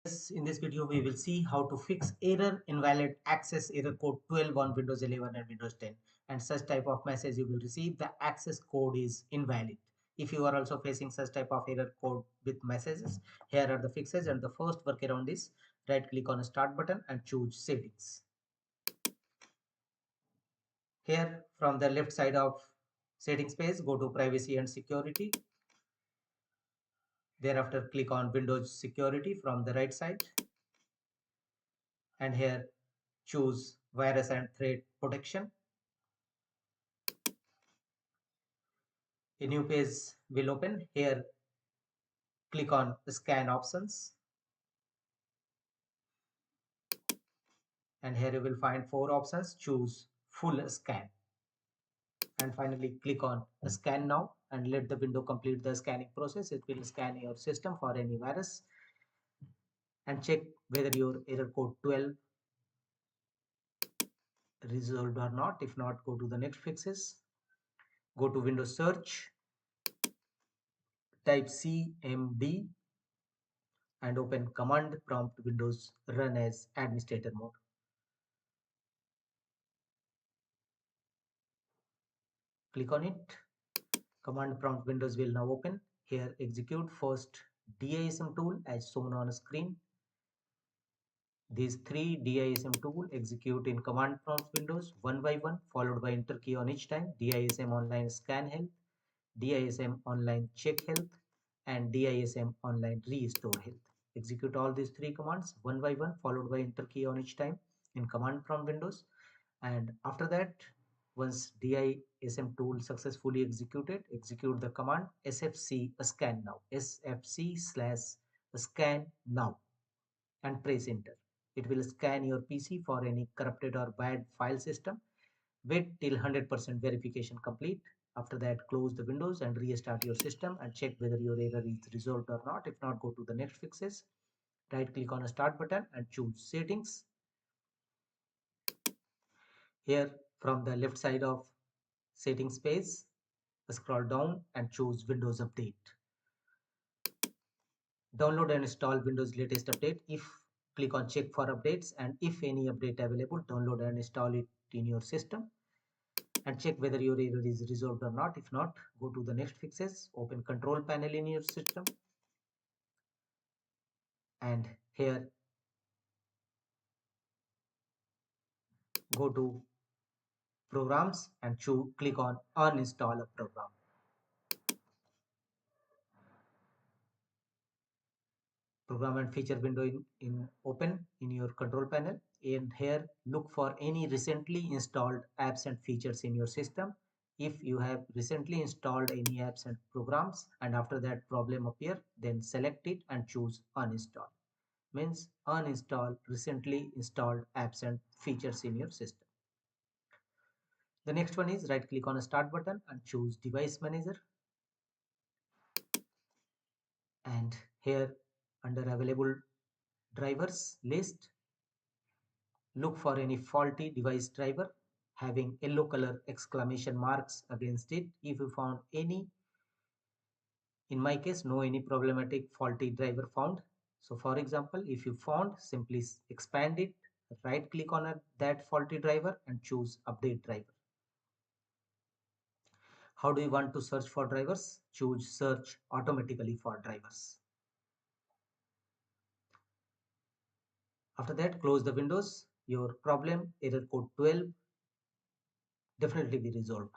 In this video, we will see how to fix error invalid access error code 12 on Windows 11 and Windows 10. And such type of message you will receive, the access code is invalid. If you are also facing such type of error code with messages, here are the fixes. And the first workaround is right click on start button and choose settings. Here from the left side of settings page, go to privacy and security. Thereafter click on Windows security from the right side. And here choose virus and threat protection. A new page will open. Here click on scan options, and here you will find 4 options. Choose full scan, and finally click on scan now and let the window complete the scanning process. It will scan your system for any virus and check whether your error code 12 resolved or not. If not, go to the next fixes. Go to Windows search, type cmd and open command prompt Windows run as administrator mode. Click on it. Command prompt Windows will now open. Here execute first DISM tool as shown on screen. These 3 DISM tool execute in command prompt Windows one by one, followed by enter key on each time. DISM online scan health, DISM online check health, and DISM online restore health. Execute all these 3 commands one by one, followed by enter key on each time in command prompt Windows. And after that, once DISM tool successfully executed, execute the command sfc scan now, sfc/scan now, and press enter. It will scan your PC for any corrupted or bad file system. Wait till 100% verification complete. After that, close the windows and restart your system and check whether your error is resolved or not. If not, go to the next fixes. Right click on a start button and choose settings. Here from the left side of settings page, scroll down and choose Windows Update. Download and install Windows latest update. If click on check for updates, and if any update available, download and install it in your system and check whether your error is resolved or not. If not, go to the next fixes. Open control panel in your system, and here go to programs and click on uninstall a program. Program and feature window in open in your control panel, and here look for any recently installed apps and features in your system. If you have recently installed any apps and programs and after that problem appear, then select it and choose uninstall. Means uninstall recently installed apps and features in your system. The next one is right click on a start button and choose device manager, and here under available drivers list, look for any faulty device driver having yellow color exclamation marks against it. If you found any, in my case, no any problematic faulty driver found. So for example, if you found, simply expand it, right click on that faulty driver and choose update driver. How do you want to search for drivers? Choose search automatically for drivers. After that, close the windows. Your problem, error code 12, definitely be resolved.